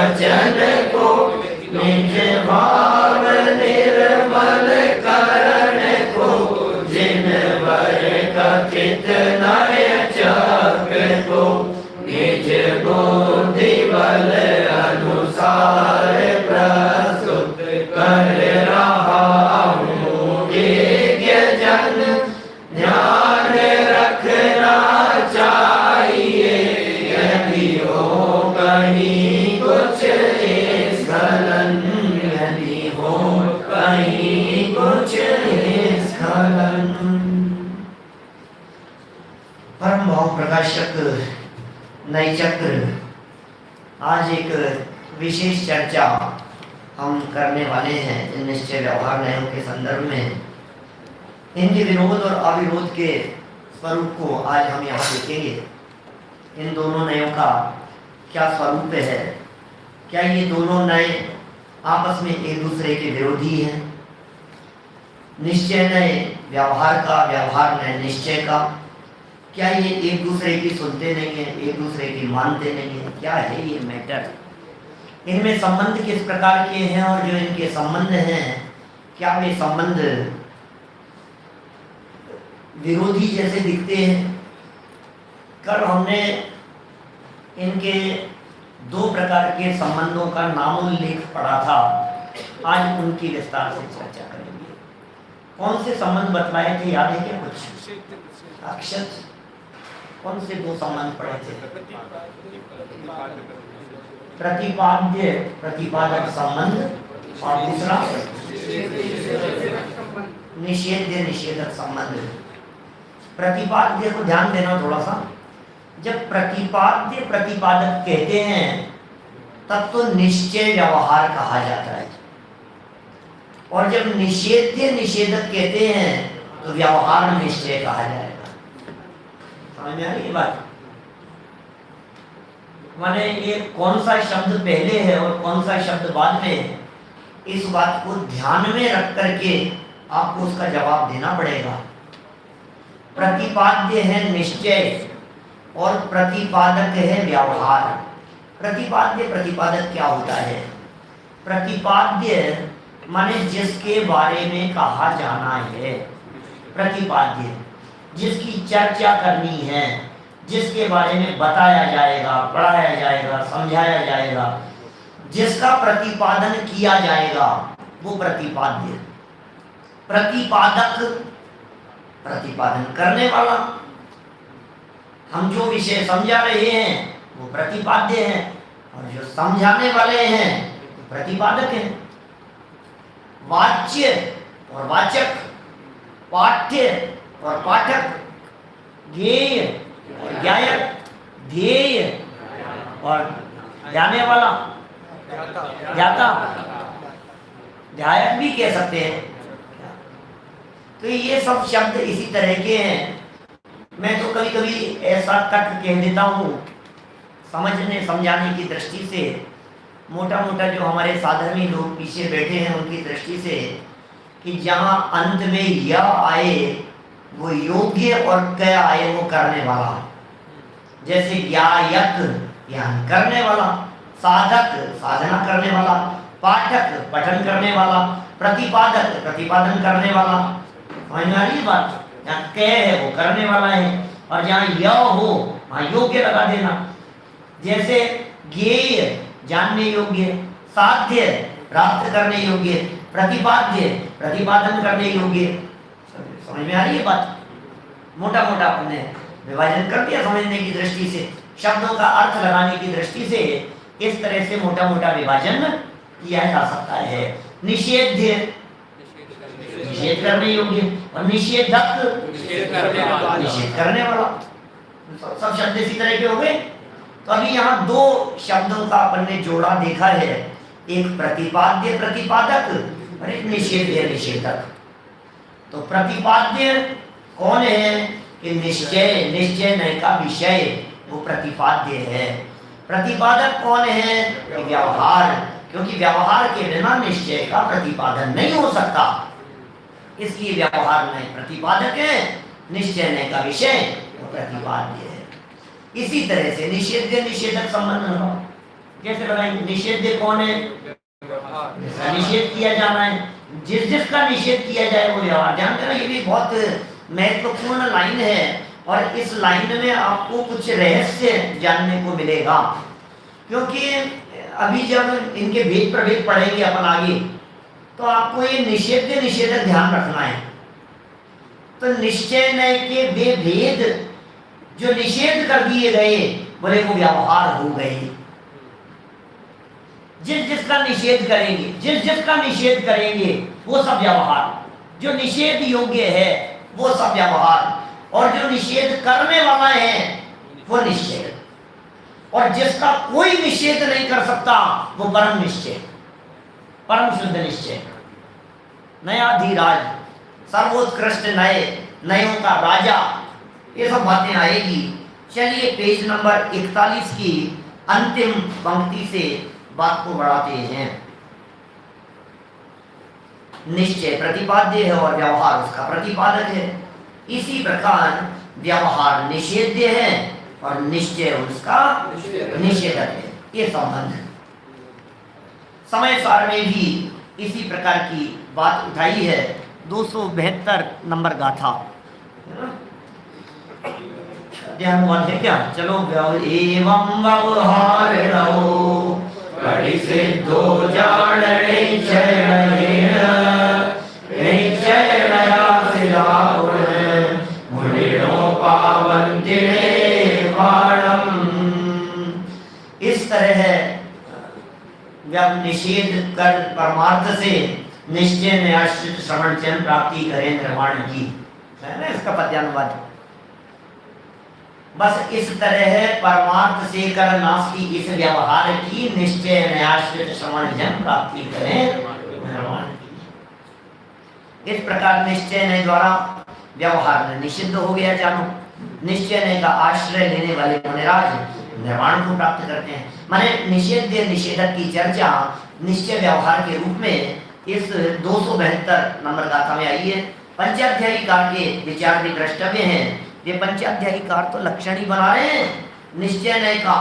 वचन को निज भाव निर्मल करण को जिन वर कथित नय चक को निज बुद्धि बल अनुसार प्रस्तुत कर रहा हूँ। यज्ञ जन ध्यान रखना चाहिए यदि हो कहीं कुछ स्खलन, यदि हो कहीं कुछ स्खलन। परम भाव प्रकाशक नई चक्र आज एक विशेष चर्चा हम करने वाले हैं इन निश्चय व्यवहार नयों के संदर्भ में। इनके विरोध और अविरोध के स्वरूप को आज हम यहाँ देखेंगे। इन दोनों नयों का क्या स्वरूप है, क्या ये दोनों नए आपस में एक दूसरे के विरोधी हैं? निश्चय नए व्यवहार का, व्यवहार नए निश्चय का, क्या ये एक दूसरे की सुनते नहीं है, एक दूसरे की मानते नहीं है? क्या है ये मैटर? इनमें संबंध किस प्रकार के हैं और जो इनके संबंध हैं क्या वे संबंध विरोधी जैसे दिखते हैं? कल हमने इनके दो प्रकार के संबंधों का नामोल्लेख पढ़ा था, आज उनकी विस्तार से चर्चा करेंगे। कौन से संबंध बतलाए थे, याद है क्या कुछ? अक्षत कौन से दो संबंध पढ़े थे? प्रतिपाद्य प्रतिपादक संबंध और दूसरा निषेध्य निषेधक संबंध। प्रतिपाद्य को ध्यान देना थोड़ा सा। जब प्रतिपाद्य प्रतिपादक कहते हैं तब तो निश्चय व्यवहार कहा जाता है, और जब निषेध्य निषेधक कहते हैं तो व्यवहार निश्चय कहा जाएगा। समझ में आ रही है बात? माने ये कौन सा शब्द पहले है और कौन सा शब्द बाद में, इस बात को ध्यान में रख करके आपको उसका जवाब देना पड़ेगा। प्रतिपाद्य है निश्चय और प्रतिपादक है व्यवहार। प्रतिपाद्य प्रतिपादक क्या होता है? प्रतिपाद्य माने जिसके बारे में कहा जाना है, प्रतिपाद्य जिसकी चर्चा करनी है, जिसके बारे में बताया जाएगा, पढ़ाया जाएगा, समझाया जाएगा, जिसका प्रतिपादन किया जाएगा, वो प्रतिपाद्य। प्रतिपादक प्रतिपादन करने वाला। हम जो विषय समझा रहे हैं वो प्रतिपाद्य हैं, और जो समझाने वाले हैं वो प्रतिपादक हैं। वाच्य और वाचक, पाठ्य और पाठक, ज्ञेय और ज्ञायक, ध्येय और जाने वाला, ज्ञाता, ध्यायक भी कह सकते हैं। तो ये सब शब्द इसी तरह के हैं। मैं तो कभी कभी ऐसा कट कह देता हूँ समझने समझाने की दृष्टि से, मोटा मोटा जो हमारे साधर्मी लोग पीछे बैठे हैं उनकी दृष्टि से, कि जहाँ अंत में यह आए वो योग्य और क आए वो करने वाला। जैसे ज्ञायक ज्ञान करने वाला, साधक साधना करने वाला, पाठक पठन करने वाला, प्रतिपादक प्रतिपादन करने वाला। समझ में आ रही है बात? जहाँ क है वो करने वाला है, और जहाँ य हो वहाँ योग्य लगा देना। जैसे ज्ञेय जानने योग्य, साध्य प्राप्त करने योग्य, प्रतिपाद्य प्रतिपादन करने योग्य। समझ में आ रही है बात? मोटा मोटा अपने विभाजन कर दिया समझने की दृष्टि से, शब्दों का अर्थ लगाने की दृष्टि से इस तरह से मोटा मोटा विभाजन किया जा सकता है। निषेध्य निषेध करने योग्य, और निषेधक निषेध करने वाला। सब शब्द इसी तरह के हो गए। तो अभी यहाँ दो शब्दों का अपन ने जोड़ा देखा है, एक प्रतिपाद्य प्रतिपादक और एक निषेध्य निषेधक। तो प्रतिपाद्य कौन है? कि निश्चय, निश्चय नय का विषय वो प्रतिपाद्य है। प्रतिपादक कौन है? कि व्यवहार, क्योंकि व्यवहार के बिना निश्चय का प्रतिपादन नहीं हो सकता, इसलिए व्यवहार नय प्रतिपादक है, निश्चय नय का विषय वो प्रतिपाद्य है। इसी तरह से निषेध्य निषेधक संबंध होगा। कैसे बताएंगे? निषेध कौन है? जिसका निषेध किया जाना है, जिसका निषेध किया जाए वो व्यवहार। ध्यान देना, ये भी बहुत महत्वपूर्ण लाइन है और इस लाइन में आपको कुछ रहस्य जानने को मिलेगा, क्योंकि अभी जब इनके भेद प्रभेद पढ़ेंगे अपन आगे, तो आपको ये निषेधक ध्यान रखना है। तो निश्चय नय के वे भेद जो निषेध कर दिए गए, बोले वो व्यवहार हो गए। जिसका निषेध करेंगे वो सब व्यवहार, जो निषेध योग्य है वो सब व्यवहार, और जो निषेध करने वाला है वो निश्चय, और जिसका कोई निषेध नहीं कर सकता वो परम निश्चय, परम शुद्ध निश्चय, नयाधिराज, सर्वोत्कृष्ट नयों का राजा, ये सब बातें आएगी। चलिए पेज नंबर 41 की अंतिम पंक्ति से बात को बढ़ाते हैं। निश्चय प्रतिपाद्य है और व्यवहार उसका प्रतिपादक है। इसी प्रकार व्यवहार निषेध्य है और निश्चय उसका निषेधक है। ये संबंध है। समय सार में भी इसी प्रकार की बात उठाई है। 272 नंबर गाथा ध्यान है क्या? चलो, एवं व्यवहार परिसिद्धो जानने इस तरह निषेध कर परमार्थ से निश्चय में आश्रित श्रवण चयन प्राप्ति करें निर्वाण की, है ना इसका पद्यानुवाद। बस इस तरह परमार्थ से कर नाश की इस व्यवहार की निश्चय में आश्रित श्रवण जन प्राप्ति करें निर्वाण की। इस प्रकार निश्चय ने द्वारा व्यवहार निषिद्ध हो गया। जानो, निश्चय ने का आश्रय लेने वाले मुनिराज निर्वाण को प्राप्त करते हैं। माने निषेध निषेधक की चर्चा निश्चय व्यवहार के रूप में इस 272 नंबर गाथा में आई है। पंचाध्यायीकार के विचार भी द्रष्टव्य हैं। ये पंचाध्यायीकार तो लक्षण ही बना रहे हैं निश्चय नय का।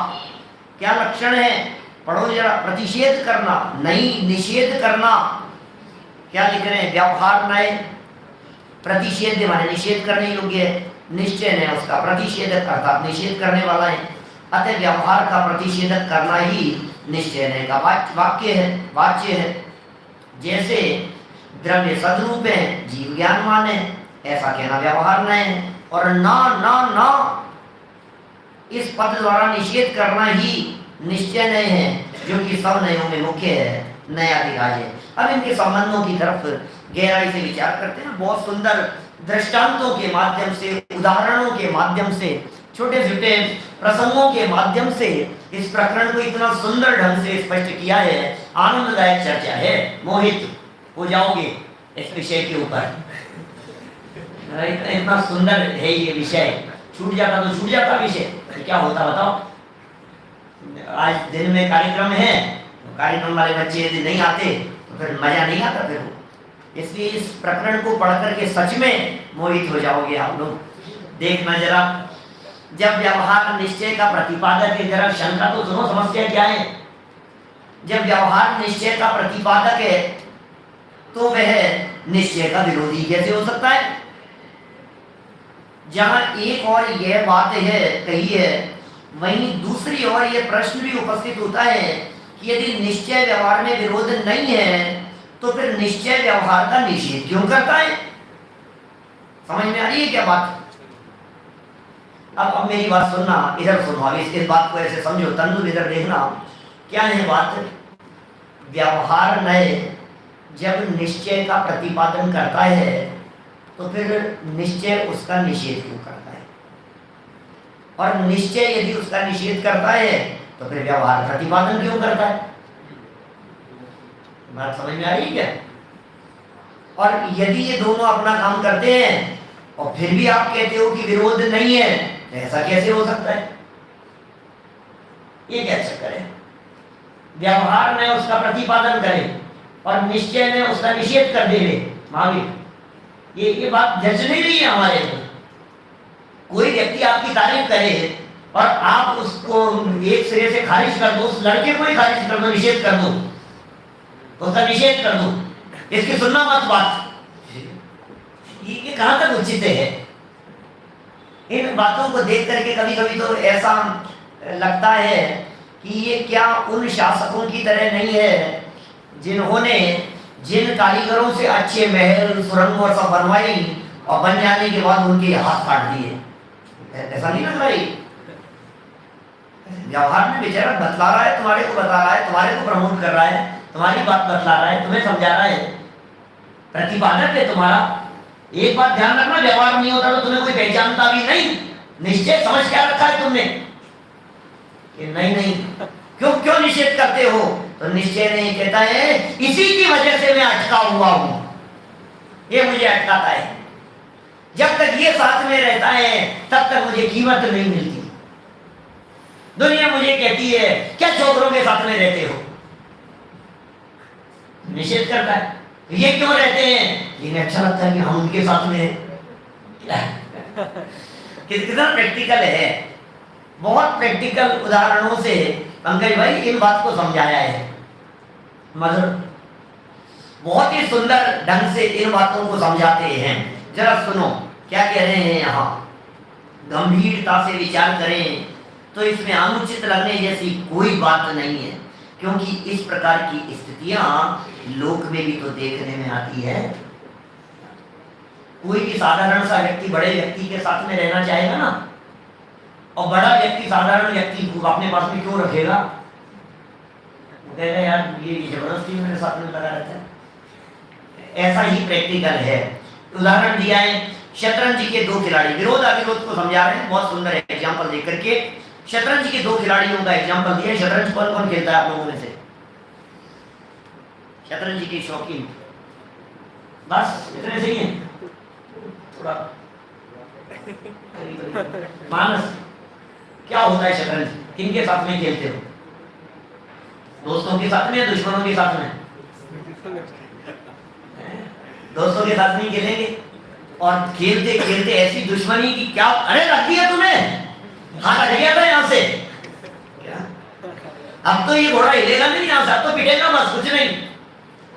क्या लक्षण है? पढ़ो जरा। प्रतिषेध करना, नहीं निषेध करना। क्या लिख रहे हैं? व्यवहार नय प्रतिषेध माने निषेध करने योग्य है, निश्चय नय उसका प्रतिषेधक अर्थात निषेध करने वाला है। अतः व्यवहार का प्रतिषेधक करना ही निश्चय नय का वाक्य है, वाच्य है। जैसे द्रव्य सद्रूप है, जीव ज्ञानवान है, ऐसा कहना व्यवहार नय है। और ना ना ना इस पद द्वारा निषेध करना ही निश्चय नय है, जो कि सब नयों में मुख्य है, नयाधिराज है। अब इनके संबंधों की तरफ गहराई से विचार करते हैं। बहुत सुंदर दृष्टांतों के माध्यम से, उदाहरणों के माध्यम से, छोटे छोटे प्रसंगों के माध्यम से इस प्रकरण को इतना सुंदर ढंग से स्पष्ट किया है। आनंददायक चर्चा है, मोहित हो जाओगे इस विषय के ऊपर। इतना सुंदर है ये विषय। छूट जाता तो छूट जाता विषय, तो क्या होता बताओ। आज दिन में कार्यक्रम है, तो कार्यक्रम वाले बच्चे यदि नहीं आते तो फिर मजा नहीं आता फिर वो। इसलिए इस प्रकरण को पढ़ करके सच में मोहित हो जाओगे आप लोग। देखना जरा, जब व्यवहार निश्चय का प्रतिपादक है, जरा शंका तो सुनो, समस्या क्या है। जब व्यवहार निश्चय का प्रतिपादक है तो वह निश्चय का विरोधी कैसे हो सकता है? जहां एक और यह बात है कही है, वहीं दूसरी ओर यह प्रश्न भी उपस्थित होता है कि यदि निश्चय व्यवहार में विरोध नहीं है तो फिर निश्चय व्यवहार का निषेध क्यों करता है? समझ में आ रही है क्या बात? अब मेरी बात सुनना, इधर सुनो। अब इस बात को ऐसे समझो, तंदुल इधर देखना। क्या है बात? व्यवहार नय जब निश्चय का प्रतिपादन करता है तो फिर निश्चय उसका निषेध क्यों करता है? और निश्चय यदि उसका निषेध करता है तो फिर व्यवहार प्रतिपादन क्यों करता है? बात समझ में आ रही है क्या? और यदि ये दोनों अपना काम करते हैं और फिर भी आप कहते हो कि विरोध नहीं है, तो ऐसा कैसे हो सकता है? ये क्या चक्कर है? व्यवहार में उसका प्रतिपादन करे और निश्चय में उसका निषेध कर दे मांगे। ये बात जच नहीं रही है हमारे को। कोई व्यक्ति आपकी तारीफ करे और आप उसको एक सिरे से खारिज कर दो, उस लड़के को ही खारिज कर दो, निषेध कर दो, उसका निषेध कर दो, इसकी सुनना मत बात। ये कहां तक उचित है? इन बातों को देख करके कभी कभी तो ऐसा लगता है कि ये क्या उन शासकों की तरह नहीं है जिन्होंने जिन कारीगरों से अच्छे महल सुरंग और सब बनवाई और बन जाने के बाद उनके हाथ काट दिए। ऐसा नहीं लग रहा है? व्यवहार में बेचारा बतला रहा है, तुम्हारे को बता रहा है, तुम्हारे को प्रमोट कर रहा है, तुम्हारी बात बतला रहा है, तुम्हें समझा रहा है, प्रतिपादक है तुम्हारा। एक बात ध्यान रखना, व्यवहार नहीं होता तो तुम्हें कोई पहचानता भी नहीं। निश्चय समझ क्या रखा है तुमने कि नहीं नहीं, क्यों निषेध करते हो? तो निश्चय नहीं कहता है इसी की वजह से मैं अटका हुआ हूं, ये मुझे अटकाता है। जब तक ये साथ में रहता है तब तक मुझे कीमत नहीं मिलती। दुनिया मुझे कहती है क्या छोकरों के साथ में रहते हो, निषेध करता है। ये क्यों रहते हैं? इन्हें अच्छा लगता है कि हम उनके साथ में कितना प्रैक्टिकल है, बहुत प्रैक्टिकल उदाहरणों से पंकज भाई इन बात को समझाया है। मधुर बहुत ही सुंदर ढंग से इन बातों को समझाते हैं। जरा सुनो क्या कह रहे हैं यहाँ। गंभीरता से विचार करें तो इसमें अनुचित लगने जैसी कोई बात नहीं है, क्योंकि इस प्रकार की स्थितियां लोक में भी तो देखने में आती है। कोई भी साधारण सा व्यक्ति बड़े व्यक्ति के साथ में रहना चाहेगा ना, और बड़ा व्यक्ति साधारण व्यक्ति को अपने पास में क्यों रखेगा? वो कहेगा यार ये जबरदस्ती मेरे साथ में लगा रहता है। ऐसा ही प्रैक्टिकल है। उदाहरण दिया है शतरंज के दो खिलाड़ी, विरोध अविरोध को समझा रहे हैं, बहुत सुंदर एग्जाम्पल देकर के शतरंज के दो खिलाड़ियों का एग्जाम्पल दिया। शतरंज कौन कौन खेलता है आप लोगों में से? शतरंज के शौकीन बस इतने से ही हैं। थोड़ा मानस क्या होता है शतरंज, किनके साथ में खेलते हो? दोस्तों के साथ में या दुश्मनों के साथ में? दोस्तों के साथ में खेलेंगे और खेलते खेलते ऐसी दुश्मनी की क्या, अरे रख दिया तूने, हाँ हट गया था यहाँ से क्या? अब तो ये घोड़ा हिलेगा नहीं यहाँ से, अब तो पिटेगा बस, कुछ नहीं,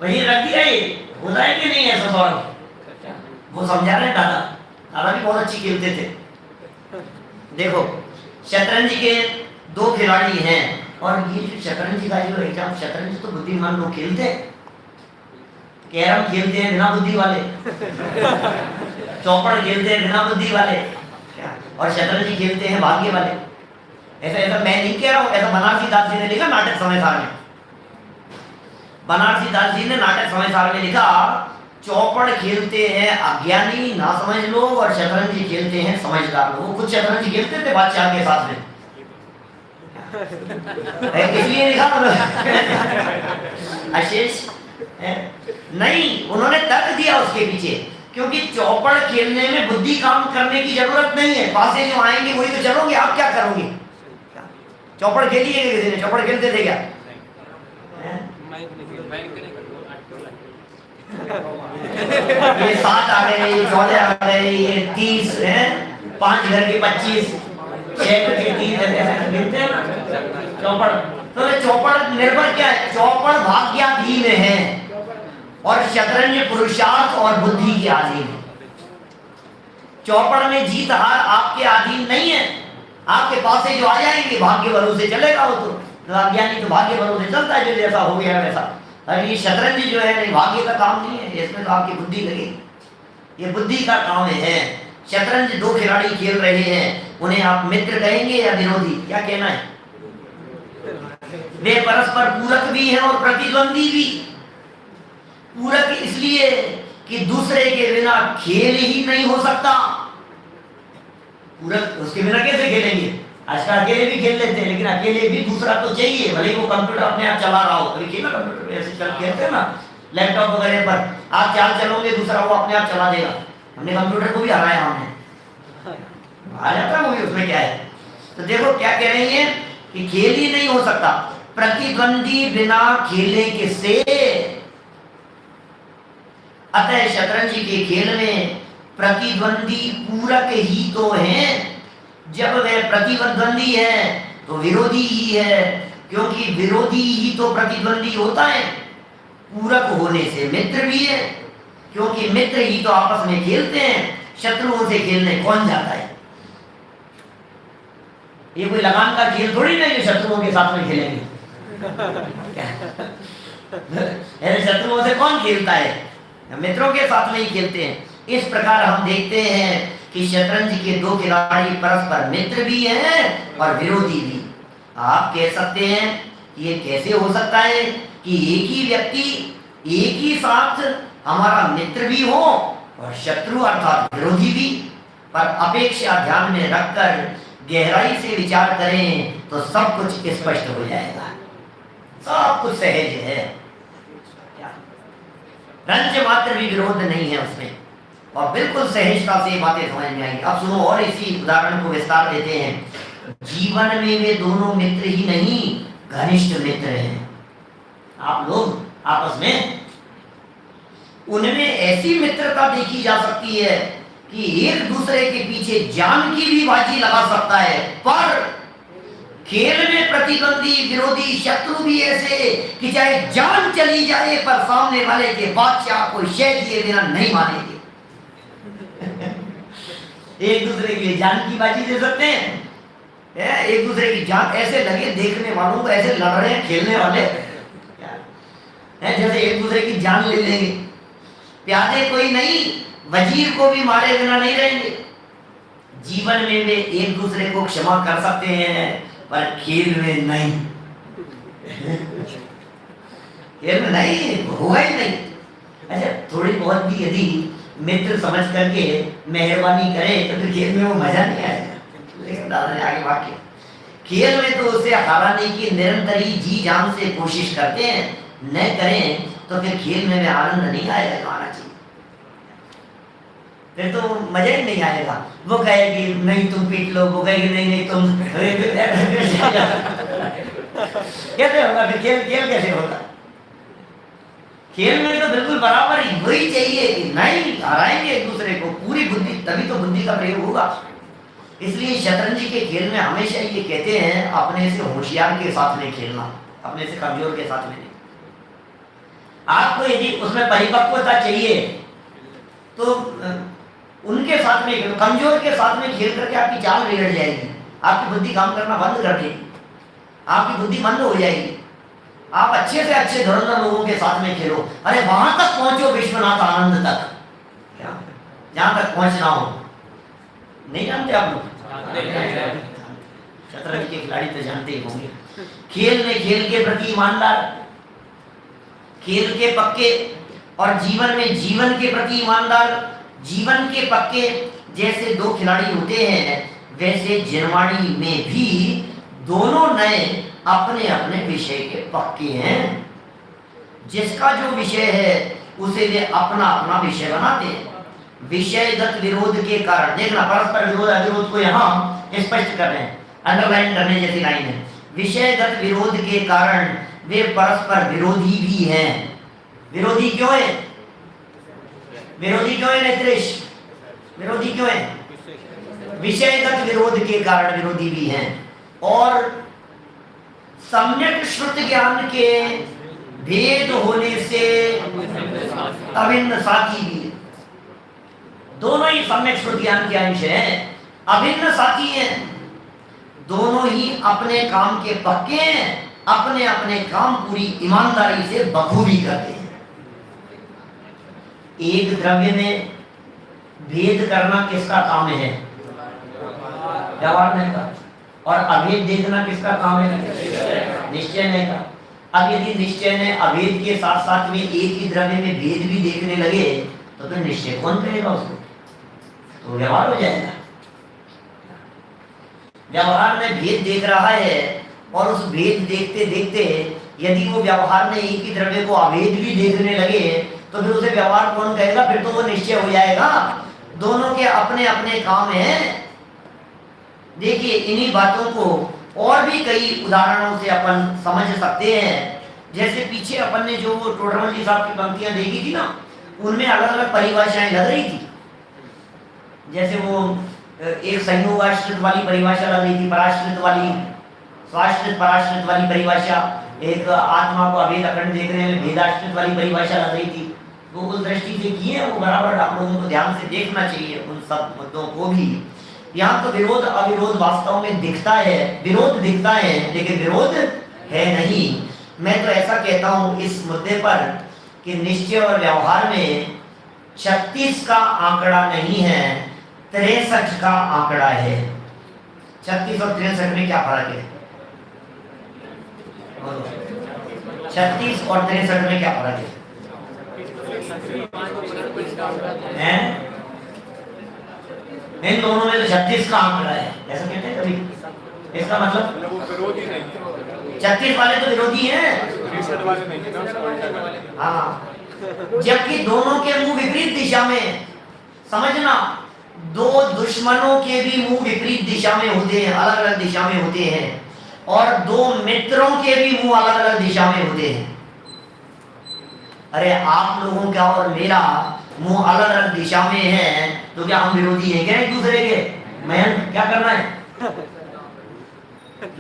वही रख दिया। ये होता है कि नहीं ऐसा? सौरभ वो समझा रहे हैं, दादा भी बहुत अच्छी खेलते थे। देखो शतरंज के दो खिलाड़ी हैं, और ये जो शतरंज का जो एग्जाम, शतरंज तो बुद्धिमान लोग खेलते हैं, कैरम खेलते हैं बिना बुद्धि वाले, चौपड़ खेलते हैं बिना बुद्धि वाले, और शतरंज खेलते हैं भाग्य वाले। ऐसा ऐसा मैं नहीं कह रहा हूँ, ऐसा बनारसी दास जी ने लिखा नाटक समय सार में। बनारसी दास जी ने नाटक समय सार में लिखा चौपड़ खेलते हैं अज्ञानी ना समझ लोग, और शतरंज खेलते हैं समझदार लोग। वो खुद शतरंज खेलते थे बादशाह के साथ में, इसलिए लिखा आशीष नहीं, उन्होंने तर्क दिया उसके पीछे, क्योंकि चौपड़ खेलने में बुद्धि काम करने की जरूरत नहीं है। पासे जो आएंगे वही तो चलोगे, आप क्या करोगे? चौपड़ खेलिए किसी ने? चौपड़ खेलते थे क्या? ये 7 आ गए, ये 14 आ गए, ये 30 है, 5 घर के 25, 6 घर के 3 ऐसे मिलते हैं ना चौपड़। तो चौपड़ निर्भर क्या है? चौपड़ भाग्याधीन है और शतरंज पुरुषार्थ और बुद्धि के अधीन है। चौपड़ में जीत हार आपके अधीन नहीं है, आपके पास से जो आ जाएंगे भाग्य भरोसे चलेगा। वो तो अज्ञानी तो भाग्य भरोसे चलता है, जो जैसा हो गया वैसा। अरे ये शतरंज जो है नहीं, भाग्य का काम नहीं है, इसमें तो आपकी बुद्धि लगेगी, ये बुद्धि का काम है। शतरंज दो खिलाड़ी खेल रहे हैं, उन्हें आप मित्र कहेंगे या विरोधी? क्या कहना है? वे परस्पर पूरक भी हैं और प्रतिद्वंदी भी। पूरक इसलिए कि दूसरे के बिना खेल ही नहीं हो सकता। पूरक उसके बिना कैसे खेलेंगे? आजकल अकेले भी खेल लेते हैं, लेकिन अकेले भी दूसरा तो चाहिए, भले वो कंप्यूटर अपने आप चला रहा हो। कभी खेला कंप्यूटर ऐसे चल खेलते हैं ना, लैपटॉप वगैरह पर आप चाल चलोगे, दूसरा वो अपने आप चला देगा। हमने कंप्यूटर को भी हराया, हमने आ जाता है वो भी, उसमें क्या है? तो देखो क्या कह रही है कि खेल ही नहीं हो सकता, प्रतिद्वंदी बिना खेले किससे। अतः शतरंज के खेल में प्रतिद्वंदी पूरक ही तो हैं, जब वह प्रतिद्वंदी है तो विरोधी ही है, क्योंकि विरोधी ही तो प्रतिद्वंदी होता है। पूरक होने से मित्र भी है, क्योंकि मित्र ही तो आपस में खेलते हैं। शत्रुओं से खेलने कौन जाता है? ये कोई लगान का खेल थोड़ी ना, ये शत्रुओं के साथ में खेलेंगे। शत्रुओं से कौन खेलता है? मित्रों के साथ में ही खेलते हैं। इस प्रकार हम देखते हैं कि शतरंज के दो खिलाड़ी परस्पर मित्र भी हैं और विरोधी भी। आप कह सकते हैं कि ये कैसे हो सकता है कि एक ही व्यक्ति एक ही साथ हमारा मित्र भी हो और शत्रु अर्थात विरोधी भी। पर अपेक्षा ध्यान में रखकर गहराई से विचार करें तो सब कुछ स्पष्ट हो जाएगा, सब कुछ सहज है। रंज मात्र भी विरोध नहीं है उसमें, और बिल्कुल सहजता से बातें समझ में आएंगी। अब सुनो और इसी उदाहरण को विस्तार देते हैं। जीवन में वे दोनों मित्र ही नहीं, घनिष्ठ मित्र हैं। आप लोग आपस में उनमें ऐसी मित्रता देखी जा सकती है कि एक दूसरे के पीछे जान की भी बाजी लगा सकता है, पर खेल में प्रतिद्वंदी विरोधी शत्रु भी ऐसे कि चाहे जान चली जाए पर सामने वाले के बादशाह को शय दिए बिना नहीं मानेंगे। एक दूसरे के लिए जान की बाजी दे सकते हैं, एक दूसरे की जान ऐसे लगे देखने वालों को, ऐसे लड़ रहे हैं खेलने वाले जैसे एक दूसरे की जान ले लेंगे। प्यादे कोई नहीं, वजीर को भी मारे बिना नहीं रहेंगे। जीवन में वे एक दूसरे को क्षमा कर सकते हैं, पर खेल में नहीं। खेल में नहीं होगा ही नहीं। अच्छा, थोड़ी बहुत भी यदि मित्र समझ करके मेहरबानी करे तो फिर खेल में वो मजा नहीं आएगा। लेकिन दादा ने आगे वाक्य, खेल में तो उसे हराने की निरंतर ही जी जान से कोशिश करते हैं, न करें तो फिर खेल में आनंद नहीं आएगा। हमारा चीज फिर तो मजा ही नहीं आएगा। वो कहेगी नहीं तुम पीट लो, वो कहेगी नहीं नहीं तुम कैसे होगा फिर? खेल कैसे होगा? खेल में तो बिल्कुल बराबर ही वही चाहिए कि नहीं, हराएंगे एक दूसरे को पूरी बुद्धि, तभी तो बुद्धि का प्रयोग होगा। इसलिए शतरंज के खेल में हमेशा ये कहते हैं अपने से होशियार के साथ में खेलना, अपने से कमजोर के साथ में नहीं। आपको यदि उसमें परिपक्वता चाहिए तो उनके साथ में, कमजोर के साथ में खेल करके आपकी चाल बिगड़ जाएगी, आपकी बुद्धि काम करना बंद कर देगी, आपकी बुद्धि बंद हो जाएगी। आप अच्छे से अच्छे धुरंधर लोगों के साथ में खेलो। अरे वहां तक पहुंचो विश्वनाथ आनंद तक, जहां तक पहुंचना हो। नहीं जानते आप लोग? शतरंज के खिलाड़ी तो जानते ही होंगे। खेल में खेल के प्रति ईमानदार, खेल के पक्के, और जीवन में जीवन के प्रति ईमानदार। जीवन के पक्के जैसे दो खिलाड़ी होते हैं, वैसे जिनवाणी में भी दोनों नए अपने अपने विषय के पक्के हैं। जिसका जो विषय है उसे वे अपना अपना विषय बनाते हैं। विषयगत विरोध के कारण, देखना परस्पर विरोध अविरोध को यहाँ स्पष्ट कर रहे हैं, अंडरलाइन करने जैसी लाइन है। विषयगत विरोध के कारण वे परस्पर विरोधी भी हैं। विरोधी क्यों है? विरोधी क्यों है नेत्रेश? विरोधी क्यों है? विषयगत विरोध के कारण विरोधी भी हैं, और सम्यक श्रुत ज्ञान के भेद होने से अभिन्न साथी भी है। दोनों ही सम्यक श्रुत ज्ञान के अंश हैं, अभिन्न साथी हैं। दोनों ही अपने काम के पक्के हैं, अपने अपने काम पूरी ईमानदारी से बखूबी करते हैं। एक द्रव्य में भेद करना किसका काम है? व्यवहार का। और अभेद देखना किसका काम है? निश्चय नहीं का। अब यदि निश्चय ने अभेद के साथ साथ में एक ही द्रव्य में भेद भी देखने लगे तो फिर निश्चय कौन करेगा उसको? तो व्यवहार हो जाएगा। व्यवहार में भेद देख रहा है और उस भेद देखते देखते यदि वो व्यवहार में एक ही द्रव्य को अभेद भी देखने लगे तो फिर उसे व्यवहार कौन कहेगा? फिर तो वो निश्चय हो जाएगा। दोनों के अपने अपने काम हैं। देखिए, इन्हीं बातों को और भी कई उदाहरणों से अपन समझ सकते हैं। जैसे पीछे अपन ने जो टोडरमल जी साहब की पंक्तियां देखी थी ना, उनमें अलग अलग परिभाषाएं लग रही थी। जैसे वो एक संयोगाश्रित वाली परिभाषा लग रही थी, पराश्रित वाली, स्वाश्रित पराश्रित वाली परिभाषा, एक आत्मा को अभेद अखंड देखने में भेदाश्रित वाली परिभाषा लग रही थी। वो उस दृष्टि से किए, वो बराबर आप लोगों को ध्यान से देखना चाहिए उन सब मुद्दों को भी। यहाँ तो विरोध अविरोध वास्तव में दिखता है, विरोध दिखता है लेकिन विरोध है नहीं। मैं तो ऐसा कहता हूँ इस मुद्दे पर कि निश्चय और व्यवहार में 36 का आंकड़ा नहीं है, 63 का आंकड़ा है। 36 और 63 में क्या फर्क है? 36 और 63 में क्या फर्क है? इन दोनों में तो 36 का आंकड़ा है, ऐसा कहते हैं कभी। इसका मतलब वो विरोधी नहीं, 36 वाले तो विरोधी हैं, 63 वाले नहीं। हाँ, जबकि दोनों के मुंह विपरीत दिशा में। समझना, दो दुश्मनों के भी मुंह विपरीत दिशा में होते हैं, अलग अलग दिशा में होते हैं, और दो मित्रों के भी मुंह अलग अलग दिशा में होते हैं। अरे आप लोगों का और मेरा मुंह अलग अलग दिशा में है तो क्या हम विरोधी हैं क्या एक दूसरे के? मैं क्या करना है?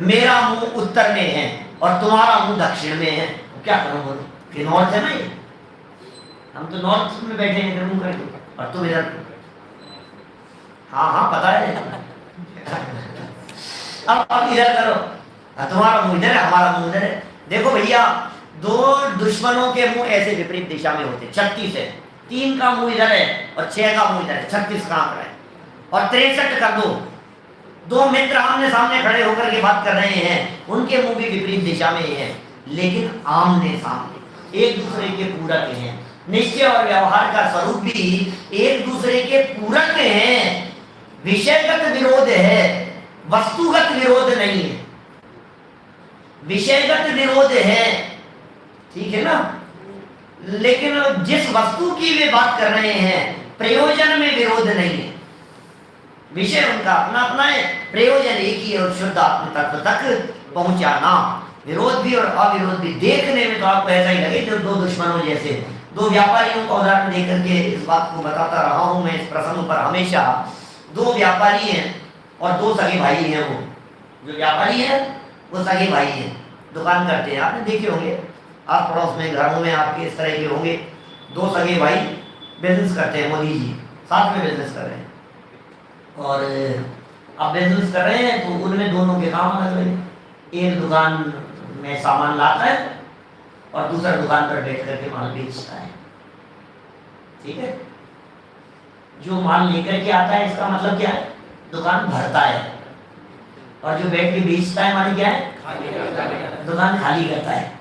मेरा मुंह उत्तर में है और तुम्हारा मुंह दक्षिण में है, क्या करूं बोलो? कि नॉर्थ है ना ये, हम तो नॉर्थ में बैठे हैं इधर मुंह करके और तुम इधर। हाँ हाँ पता है। अब इधर करो, तुम्हारा मुंह इधर है, हमारा मुंह इधर है। देखो भैया, दो दुश्मनों के मुंह ऐसे विपरीत दिशा में होते। 36 है, 3 का मुंह इधर है और 6 का मुंह इधर है, 36 का आंकड़ा है। और 63 कर दो, दो मित्र आमने सामने खड़े होकर के बात कर रहे हैं, उनके मुंह भी विपरीत दिशा में है, लेकिन आमने सामने एक दूसरे के पूरक हैं। निश्चय और व्यवहार का स्वरूप भी एक दूसरे के पूरक हैं। विषयगत विरोध है, वस्तुगत विरोध नहीं है। विषयगत विरोध है, ठीक है ना, लेकिन जिस वस्तु की वे बात कर रहे हैं प्रयोजन में विरोध नहीं है। विषय उनका अपना अपना है, प्रयोजन एक ही है, और शुद्ध आत्म तत्व तक पहुंचाना। विरोध भी और अविरोध भी देखने में तो आपको ऐसा ही लगे जो दो दुश्मनों जैसे। दो व्यापारियों का उदाहरण देकर के इस बात को बताता रहा हूं मैं इस प्रसंग पर हमेशा। दो व्यापारी हैं और दो सगे भाई हैं। वो जो व्यापारी है वो सगे भाई हैं, दुकान करते हैं, आपने देखे होंगे, आप पड़ोस में घरों में आपके इस तरह के होंगे। दो सगे भाई बिजनेस करते हैं, मोदी जी साथ में बिजनेस कर रहे हैं, और अब बिजनेस कर रहे हैं तो उनमें दोनों के काम अलग अलग। एक दुकान में सामान लाता है और दूसरा दुकान पर बैठ करके माल बेचता है, ठीक है। जो माल लेकर के आता है इसका मतलब क्या है? दुकान भरता है, और जो बैठ के बेचता है माने क्या है? दुकान खाली करता है।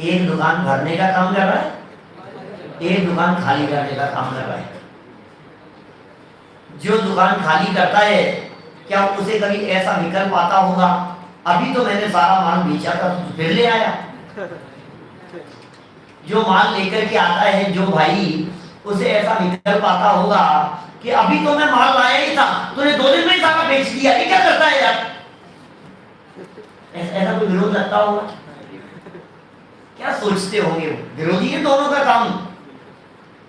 एक दुकान भरने का काम कर रहा है, एक दुकान खाली करने का काम कर रहा है। जो दुकान खाली करता है क्या उसे कभी ऐसा विकल्प आता होगा, अभी तो मैंने सारा माल बेचा था तो फिर ले आया? जो माल लेकर के आता है जो भाई, उसे ऐसा विकल्प आता होगा कि अभी तो मैं माल लाया ही था, तूने 2 दिन में ही सारा बेच दिया, ये क्या करता है यार? ऐसा कोई विरोध लगता होगा? क्या सोचते होंगे? विरोधी है दोनों का काम,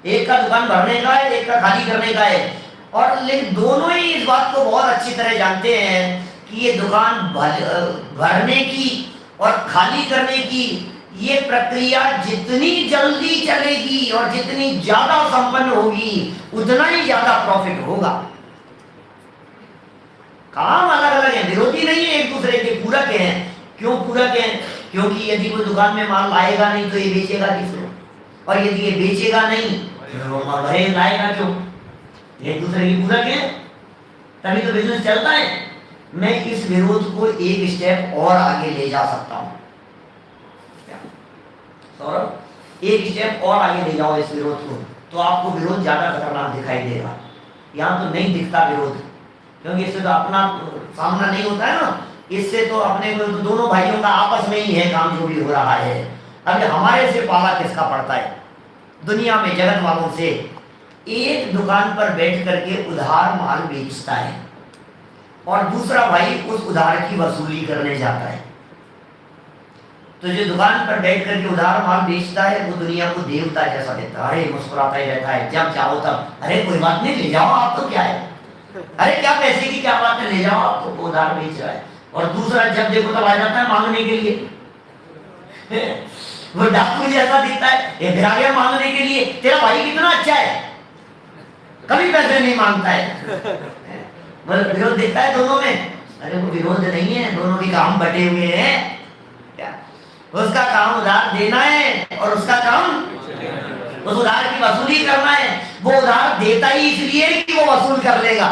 एक का दुकान भरने का है, एक का खाली करने का है। और लेकिन दोनों ही इस बात को बहुत अच्छी तरह जानते हैं कि ये दुकान भरने की और खाली करने की ये प्रक्रिया जितनी जल्दी चलेगी और जितनी ज्यादा संपन्न होगी उतना ही ज्यादा प्रॉफिट होगा। काम अलग अलग है, विरोधी नहीं है, एक दूसरे के पूरक हैं। क्यों पूरक हैं? क्योंकि यदि वो दुकान में माल लाएगा नहीं तो ये बेचेगा किसको, और यदि ये बेचेगा नहीं तो वो माल लाएगा क्यों? एक दूसरे की पूरक है, तभी तो बिजनेस चलता है। मैं इस विरोध को एक स्टेप और आगे ले जा सकता हूं। सौरभ, एक स्टेप और आगे ले जाओ इस विरोध को, तो आपको विरोध ज्यादा खतरनाक दिखाई देगा। यहाँ तो नहीं दिखता विरोध, क्योंकि इससे तो अपना सामना नहीं होता है ना, इससे तो अपने को तो दोनों भाइयों का आपस में ही है काम जो भी हो रहा है। अब हमारे से पाला किसका पड़ता है? दुनिया में जगत वालों से। एक दुकान पर बैठ करके उधार माल बेचता है और दूसरा भाई उस उधार की वसूली करने जाता है। तो जो दुकान पर बैठ करके उधार माल बेचता है वो दुनिया को देवता जैसा देता है, अरे मुस्कुराता ही रहता है, जब चाहो तब, अरे कोई बात नहीं ले जाओ आप तो क्या है, अरे क्या पैसे की क्या बात है, ले जाओ, आपको उधार बेच रहा है। और दूसरा जब देखो तब आ जाता है मांगने के लिए। वो डाकू जैसा दिखता है, ये फिर आ गया मांगने के लिए। तेरा भाई कितना अच्छा है, कभी पैसे नहीं मांगता है। मतलब विरोध दिखता है दोनों में? अरे वो विरोध नहीं है, दोनों के काम बटे हुए हैं। क्या उसका काम उधार देना है और उसका काम उस उधार की वसूली करना है। वो उधार देता ही इसलिए कि वो वसूल कर लेगा,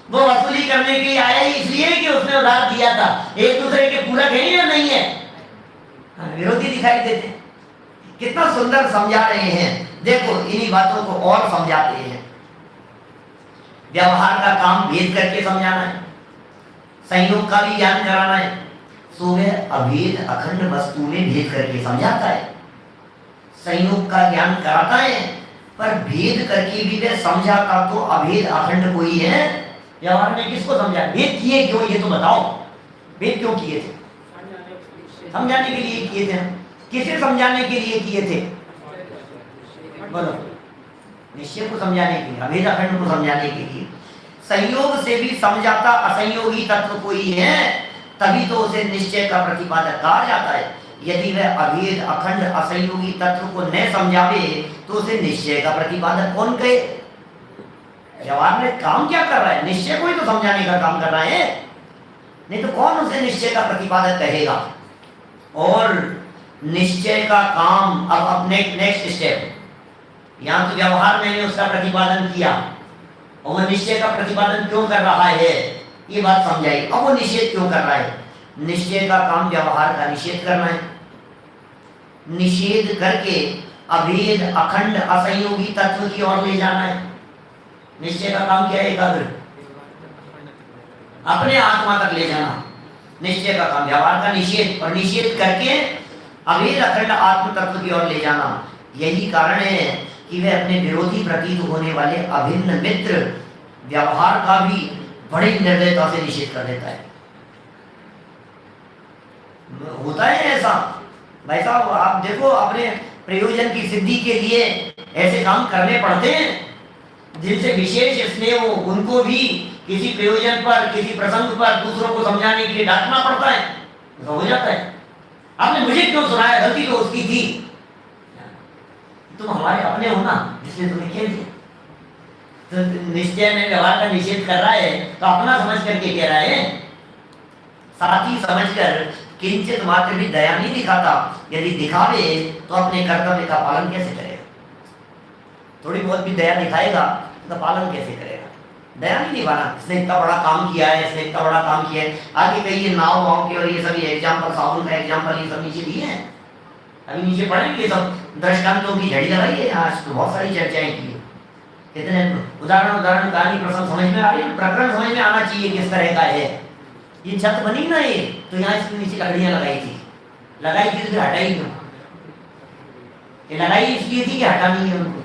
वो वसूली करने के लिए आया ही इसलिए कि उसने उधार दिया था। एक दूसरे के पूरक है या नहीं है? विरोधी दिखाई देते। कितना सुंदर समझा रहे हैं, देखो इन्हीं बातों को और समझाते हैं। व्यवहार का काम भेद करके समझाना है, संयोग का भी ज्ञान कराना है। सो वह अभेद अखंड वस्तु में भेद करके समझाता है, संयोग का ज्ञान कराता है, पर भेद करके भी वह समझाता तो अभेद अखंड कोई है। व्यवहार में किसको समझा, भेद किए क्यों ये तो बताओ, भेद क्यों किए थे? समझाने के लिए किए थे। किसे समझाने के लिए किए थे? बोलो। निश्चय को समझाने के लिए, अभेद अखंड को समझाने के लिए। संयोग से भी समझाता असंयोगी तत्व कोई है, तभी तो उसे निश्चय का प्रतिपादक कहा जाता है। यदि वह अभेद अखंड असंयोगी तत्व को न समझावे तो उसे निश्चय का प्रतिपादक कौन कहे? व्यवहार में काम क्या कर रहा है? निश्चय को ही तो समझाने का काम कर रहा है, नहीं तो कौन उसे निश्चय का प्रतिपादक कहेगा? और निश्चय का काम अब नेक्स्ट स्टेप, यहाँ तो व्यवहार में उसका प्रतिपादन किया और वो निश्चय का प्रतिपादन क्यों कर रहा है ये बात समझाई। अब वो निषेध क्यों कर रहा है? निश्चय का काम व्यवहार का निषेध करना है, निषेध करके अभेद अखंड असंयोगी तत्व की ओर ले जाना है। निश्चय का काम क्या है? एकाग्र, अपने आत्मा तक ले जाना। निश्चय का काम व्यवहार का निषेध, और निषेध करके अभेद अखंड आत्म तत्व की ओर ले जाना। यही कारण है कि वह अपने विरोधी प्रतीत होने वाले अभिन्न मित्र व्यवहार का भी बड़ी निर्दयता से निषेध कर देता है। होता है ऐसा भाई साहब, आप देखो अपने प्रयोजन की सिद्धि के लिए ऐसे काम करने पड़ते हैं, जिनसे विशेष स्नेह हो उनको भी किसी प्रयोजन पर, किसी प्रसंग पर दूसरों को समझाने के लिए डांटना पड़ता है, तो हो जाता है। आपने मुझे क्यों सुनाया, गलती तो उसकी थी, तुम हमारे अपने हो ना, जिसने तुम्हें कह दिया। तो निश्चय में व्यवहार का निषेध कर रहा है तो अपना समझ करके कह रहा है, साथी समझकर किंचित मात्र भी दया नहीं दिखाता। यदि दिखावे तो अपने कर्तव्य का पालन कैसे करेगा? थोड़ी बहुत भी दया दिखाएगा तो पालन कैसे करेगा? दया नहीं निभाना। इसने इतना बड़ा काम किया है, इसने इतना बड़ा काम किया है। आगे कहिए नाव वाव के और ये सभी एग्जाम्पल, साबुन का एग्जाम्पल, ये सब नीचे दिए हैं, अभी नीचे पढ़ेंगे सब दृष्टांतों की झड़ी लगाई है। आज तो बहुत सारी चर्चाएं की है, कितने उदाहरण कहानी प्रसंग समझ में आ रही है, प्रकरण समझ में आना चाहिए किस तरह का है। ये छत बनी ना, ये तो यहाँ इसके नीचे लकड़ियां लगाई थी तो फिर हटाई क्यों? ये लगाई इसलिए थी कि हटानी है उनको।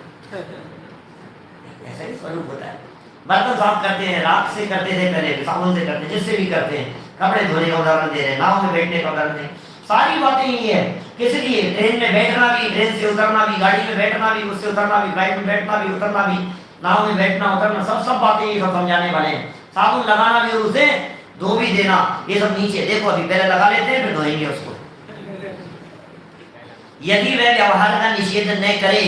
ऐसा ही स्वरूप होता है। बर्तन साफ करते हैं, राख से करते थे पहले, साबुन से करते, जिससे भी करते हैं। कपड़े धोने का उदाहरण दे रहे हैं, नाव में बैठने का उदाहरण दे, सारी बातें यही है। किस लिए? ट्रेन में बैठना भी, ट्रेन से उतरना भी, गाड़ी में बैठना भी, उससे उतरना भी, फ्लाइट में बैठना भी, उतरना भी, नाव में बैठना उतरना, सब बातें ये सब समझाने वाले हैं। साबुन लगाना भी और उसे धो भी देना, ये सब नीचे देखो, अभी पहले लगा लेते हैं फिर धोएंगे उसको। यदि वह व्यवहार का निषेध न करे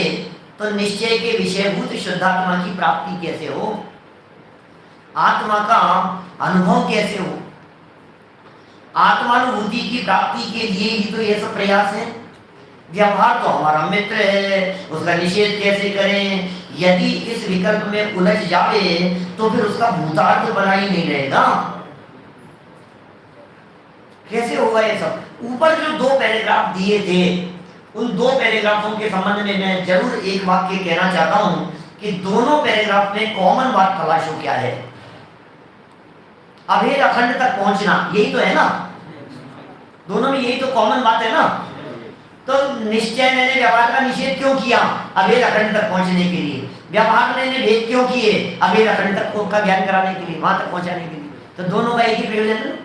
तो निश्चय के विषयभूत शुद्धात्मा की प्राप्ति कैसे हो? आत्मा का अनुभव कैसे हो? आत्मानुभूति की प्राप्ति के लिए ही तो ये सब प्रयास है। व्यवहार तो हमारा मित्र है, उसका निषेध कैसे करें? यदि इस विकल्प में उलझ जावे तो फिर उसका भूतार्थ बना ही नहीं रहेगा। कैसे होगा ये सब? ऊपर जो 2 पैराग्राफ दिए थे, उन 2 पैराग्राफों के संबंध में मैं जरूर एक वाक्य कहना चाहता हूं कि दोनों पैराग्राफ में कॉमन बात तलाशो क्या है? अभेद अखंड तक पहुंचना, यही तो है ना, दोनों में यही तो कॉमन बात है ना। तो निश्चय ने व्यवहार का निषेध क्यों किया? अभेद अखंड तक पहुंचने के लिए। व्यवहार ने भेद क्यों किए? अभेद अखंड तक का ज्ञान कराने के लिए, वहां तक पहुंचाने के लिए। तो दोनों का एक ही प्रयोजन है।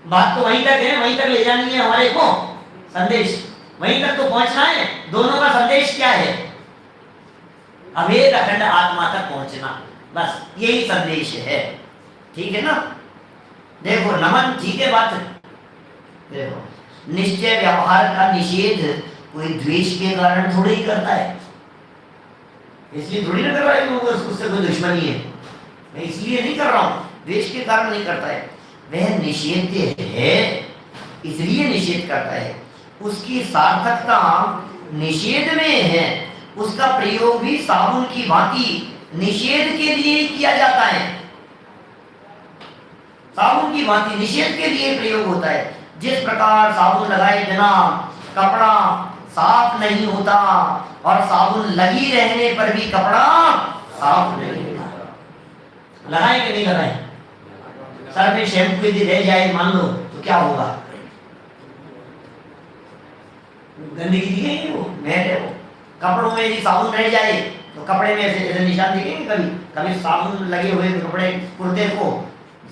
बात तो वहीं तक है, वहीं तक ले जानी है हमारे को, संदेश वहीं तक तो पहुंचना है। दोनों का संदेश क्या है? अभेद अखंड आत्मा तक पहुंचना। बस यही संदेश है, ठीक है ना। देखो नमन, ठीक है बात। देखो निश्चय व्यवहार का निषेध कोई द्वेष के कारण थोड़ी ही करता है, इसलिए थोड़ी ना कर रहा है कि उससे कोई दुश्मनी है, मैं इसलिए नहीं कर रहा हूं, द्वेष के कारण नहीं करता है। वह निषेध है इसलिए निषेध करता है, उसकी सार्थकता निषेध में है, उसका प्रयोग भी साबुन की भांति निषेध के लिए किया जाता है। साबुन की भांति निषेध के लिए प्रयोग होता है। जिस प्रकार साबुन लगाए बिना कपड़ा साफ नहीं होता और साबुन लगी रहने पर भी कपड़ा साफ नहीं होता। लगाए कि नहीं लगाए? सर में शैम्पू यदि रह जाए मान लो तो क्या होगा? गंदगी दिखेगी, वो मैट है। वो कपड़ों में यदि साबुन रह जाए तो कपड़े में ऐसे निशान दिखेंगे। कभी कभी साबुन लगे हुए कपड़े, कुर्ते को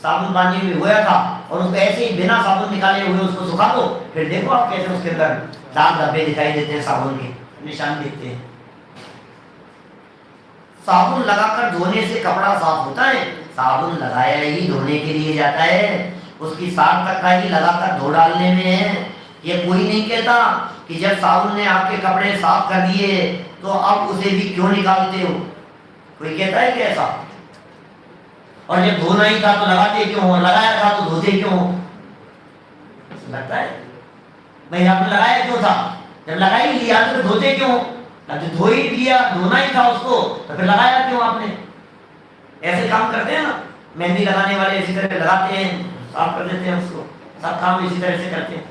साबुन पानी में हुआ था और उसको ऐसे ही बिना साबुन निकाले हुए उसको सुखा दो, फिर देखो आप कैसे उसके अंदर दाग धब्बे दिखाई देते हैं, साबुन के निशान दिखते हैं। साबुन लगाकर धोने से कपड़ा साफ होता है, साबुन लगाया ही धोने के लिए जाता है, उसकी सार्थकता ही लगाकर धो डालने में है। ये कोई नहीं कहता कि जब साबुन ने आपके कपड़े साफ कर दिए तो अब उसे भी क्यों निकालते हो, कोई कहता है कि ऐसा? और जब धोना ही था तो लगाते क्यों हो, लगाया था तो धोते क्यों हो? लगता है भाई आपने लगाया क्यों था, जब लगा ही लिया तो धोते क्यों? अब धो ही लिया, धोना ही था उसको तो फिर लगाया क्यों आपने? ऐसे काम करते हैं ना, मेहंदी लगाने वाले इसी तरह लगाते हैं, साफ कर देते हैं उसको, सब काम इसी तरह से करते हैं।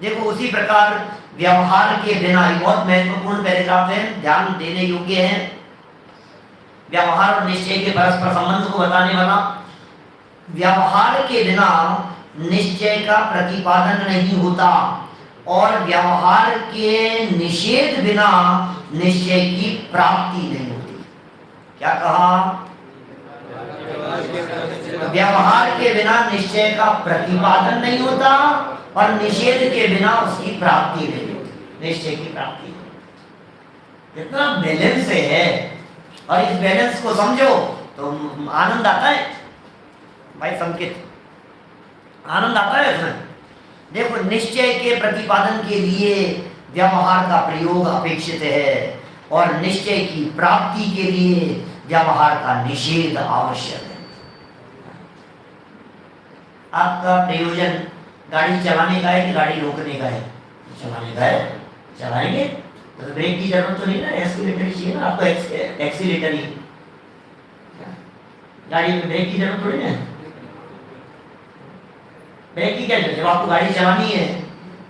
देखो उसी प्रकार व्यवहार के बिना, ये बहुत महत्वपूर्ण पैराग्राफ है, ध्यान देने योग्य है। व्यवहार और निश्चय के परस्पर संबंध को बताने वाला, व्यवहार के बिना निश्चय का प्रतिपादन नहीं होता और व्यवहार के निषेध बिना निश्चय की प्राप्ति नहीं होती। क्या कहा? व्यवहार के बिना निश्चय का प्रतिपादन नहीं होता और निषेध के बिना उसकी प्राप्ति नहीं होती, निश्चय की प्राप्ति। इतना बैलेंस है और इस बैलेंस को समझो तो आनंद आता है भाई, संकेत आनंद आता है इसमें। देखो निश्चय के प्रतिपादन के लिए व्यवहार का प्रयोग अपेक्षित है और निश्चय की प्राप्ति के लिए व्यवहार का निषेध आवश्यक है। आपका प्रयोजन गाड़ी चलाने का है कि गाड़ी रोकने का है? चलाने का है, चलाएंगे तो ब्रेक की जरूरत तो नहीं ना, एक्सीलेटर चाहिए ना आपको, एक्सीलेटर ही। गाड़ी में ब्रेक की जरूरत थोड़ी है, ब्रेक की क्या जरूरत? जब आपको गाड़ी चलानी है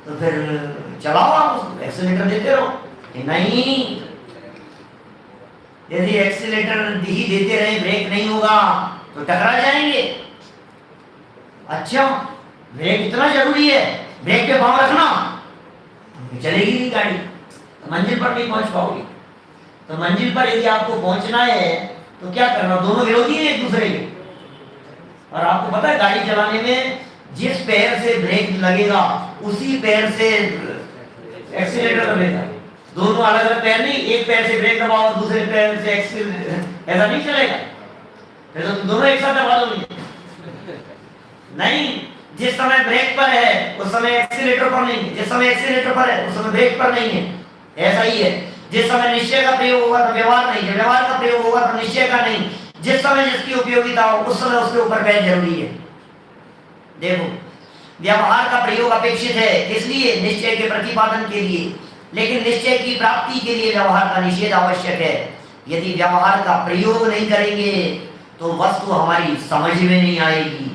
तो फिर चलाओ, आप एक्सीलेटर देते रहो। नहीं, यदि एक्सीलेटर ही देते रहे ब्रेक नहीं होगा तो टकरा जाएंगे। अच्छा ब्रेक इतना जरूरी है, ब्रेक पे पाँव रखना, चलेगी नहीं गाड़ी, तो मंजिल पर नहीं पहुंच पाओगे। तो मंजिल पर यदि आपको पहुंचना है तो क्या करना? दोनों विरोधी हैं एक दूसरे के। और आपको पता है गाड़ी चलाने में जिस पैर से ब्रेक लगेगा उसी पैर से एक्सीलेटर दबेगा। दोनों अलग अलग पैर नहीं, एक पैर से ब्रेक दबाओ और दूसरे पैर से एक्सीलेटर, ऐसा नहीं चलेगा। फिर तो दोनों एक साथ दबा दोगे। नहीं, जिस समय ब्रेक पर है उस समय एक्सीलेटर पर नहीं है, जिस समय एक्सीलेटर पर है उस समय ब्रेक पर नहीं है। ऐसा ही है, जिस समय निश्चय का प्रयोग होगा तो व्यवहार नहीं है, व्यवहार का प्रयोग होगा तो निश्चय का नहीं। जिस समय जिसकी उपयोगिता हो उस समय उसके ऊपर पैर जरूरी है। देखो व्यवहार का प्रयोग अपेक्षित है, इसलिए निश्चय के प्रतिपादन के लिए, लेकिन निश्चय की प्राप्ति के लिए व्यवहार का निषेध आवश्यक है। यदि व्यवहार का प्रयोग नहीं करेंगे तो वस्तु हमारी समझ में नहीं आएगी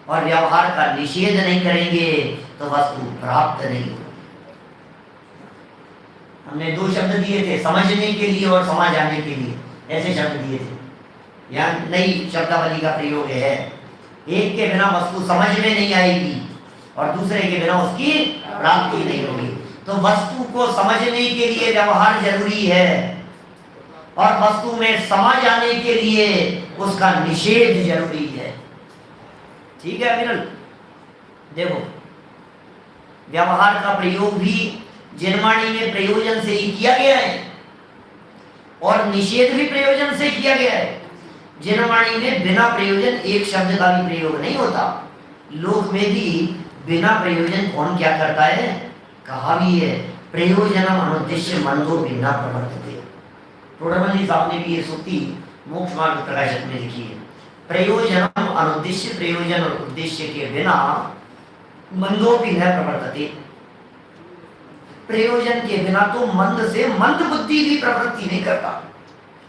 और व्यवहार का निषेध नहीं करेंगे तो वस्तु प्राप्त नहीं होगी। हमने दो शब्द दिए थे, समझने के लिए और समझ आने के लिए, ऐसे शब्द दिए थे। यहाँ नई शब्दावली का प्रयोग है। एक के बिना वस्तु समझ में नहीं आएगी और दूसरे के बिना उसकी प्राप्ति नहीं होगी। तो वस्तु को समझने के लिए व्यवहार जरूरी है और वस्तु में समझ आने के लिए उसका निषेध जरूरी है। ठीक है अविरल? देखो व्यवहार का प्रयोग भी जिनवाणी में प्रयोजन से ही किया गया है और निषेध भी प्रयोजन से किया गया है। जिनवाणी में बिना प्रयोजन एक शब्द का भी प्रयोग नहीं होता। लोक में भी बिना प्रयोजन कौन क्या करता है? कहा भी है प्रयोजनम अनुद्देश्य मंदो भिन्ना प्रवर्तते। टोडरमल साहब ने भी ये सूक्ति मोक्ष मार्ग प्रकाशक में लिखी है। प्रयोजनम अनुद्देश्य, प्रयोजन और उद्देश्य के बिना मंदो भी न प्रवर्तते। प्रयोजन के बिना तो मंद से मंद बुद्धि भी प्रवृत्ति नहीं करता।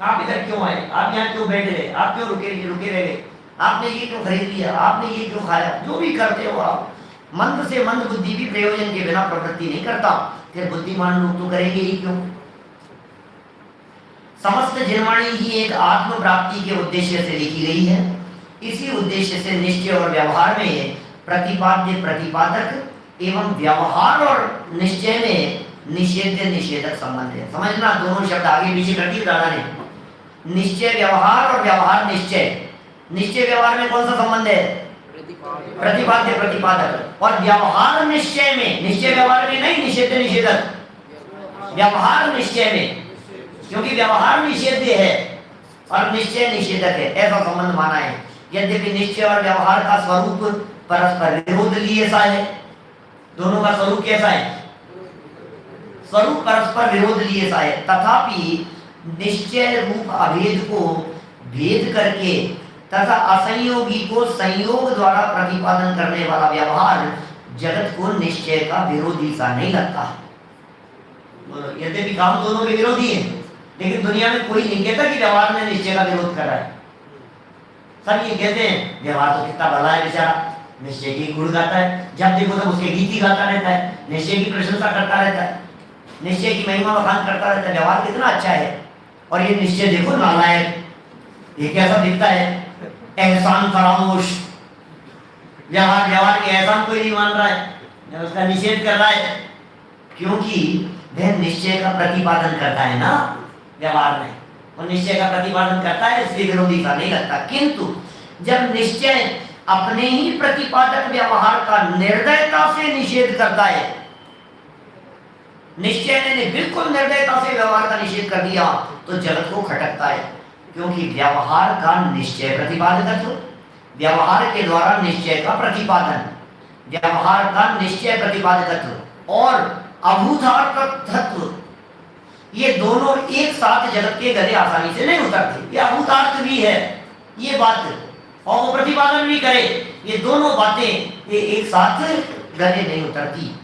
आप इधर क्यों आए, आप यहाँ क्यों बैठ गए, आप क्यों रुके रह गए, आपने ये क्यों खरीद लिया, आपने ये क्यों खाया, जो भी करते हो आप, मंद से मंद बुद्धि भी प्रयोजन के बिना प्रवृत्ति नहीं करता। फिर बुद्धिमान लोग तो करेंगे ही क्यों? समस्त जिनवाणी ही एक आत्म प्राप्ति के उद्देश्य से लिखी गई है। इसी उद्देश्य से निश्चय और व्यवहार में प्रतिपाद्य प्रतिपादक एवं व्यवहार और निश्चय में निषेध निषेधक संबंध है। समझना, दोनों शब्द आगे पीछे कर दिए दादा ने। निश्चय व्यवहार और व्यवहार निश्चय। निश्चय व्यवहार में कौन सा संबंध है? प्रतिपाद्य प्रतिपादक। और व्यवहार निश्चय में, निश्चय व्यवहार में नहीं, निषेध निषेधक, व्यवहार निश्चय में, क्योंकि व्यवहार निषेध्य है और निश्चय निषेधक है, ऐसा संबंध माना है। यद्यपि निश्चय और व्यवहार का स्वरूप परस्पर विरोध लिए सा है, दोनों का स्वरूप कैसा है? स्वरूप परस्पर विरोध लिए सा है, तथापि निश्चय रूप अभेद को भेद करके तथा असंयोगी को संयोग द्वारा प्रतिपादन करने वाला व्यवहार जगत को निश्चय का विरोधी सा नहीं लगता। यद्यपि काम दोनों के विरोधी हैं, लेकिन दुनिया में कोई नहीं कहता कि व्यवहार में निश्चय का विरोध कर रहा है। सब ये कहते हैं व्यवहार तो कितना भला है बेचारा, निश्चय की गुण गाता है, जब देखो तब उसके गीत ही गाता रहता है, निश्चय की प्रशंसा करता रहता है, निश्चय की महिमा बखान करता रहता है, व्यवहार कितना अच्छा है। और ये निश्चय देखो नालायक, ये कैसा दिखता है, एहसान फरामोश, व्यवहार व्यवहार के एहसान कोई नहीं मान रहा है, उसका निषेध कर रहा है, क्योंकि वह निश्चय का प्रतिपादन करता है ना व्यवहार में, और निश्चय का प्रतिपादन करता है, इसलिए विरोधी का नहीं लगता। किंतु जब निश्चय अपने ही प्रतिपादक व्यवहार का निर्दयता से निषेध करता है, निश्चय ने बिल्कुल निर्दयता से व्यवहार का निषेध कर दिया, तो जगत को खटकता है, क्योंकि व्यवहार का निश्चय प्रतिपादकत्व, व्यवहार के द्वारा निश्चय का प्रतिपादन, व्यवहार का निश्चय प्रतिपादकत्व और अभूतार्थत्व, ये दोनों एक साथ जगत के गले आसानी से नहीं उतरते। ये अभूतार्थ भी है ये बात, और वो प्रतिपादन भी करे, ये दोनों बातें ये एक साथ गले नहीं उतरती।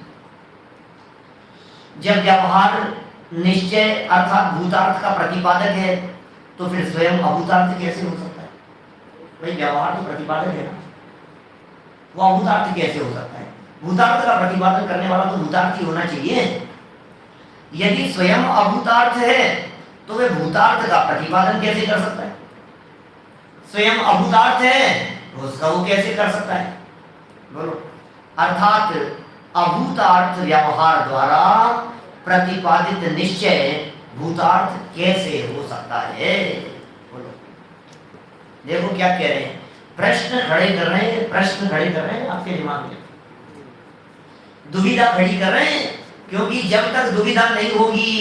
जब व्यवहार निश्चय अर्थात भूतार्थ का प्रतिपादक है, तो फिर स्वयं अभूतार्थ कैसे हो सकता है? भाई व्यवहार तो प्रतिपादक है ना, वो अभूतार्थ कैसे हो सकता है? भूतार्थ का प्रतिपादन करने वाला तो भूतार्थ ही होना चाहिए। यदि स्वयं अभूतार्थ है तो वह भूतार्थ का प्रतिपादन कैसे कर सकता है? स्वयं अभूतार्थ है तो उसका वो कैसे कर सकता है? बोलो। अर्थात अभूतार्थ व्यवहार द्वारा प्रतिपादित निश्चय भूतार्थ कैसे हो सकता है? बोलो। देखो क्या कह रहे हैं, प्रश्न खड़े कर रहे हैं, प्रश्न खड़े कर रहे हैं आपके दिमाग में, दुविधा खड़ी कर रहे हैं, क्योंकि जब तक दुविधा नहीं होगी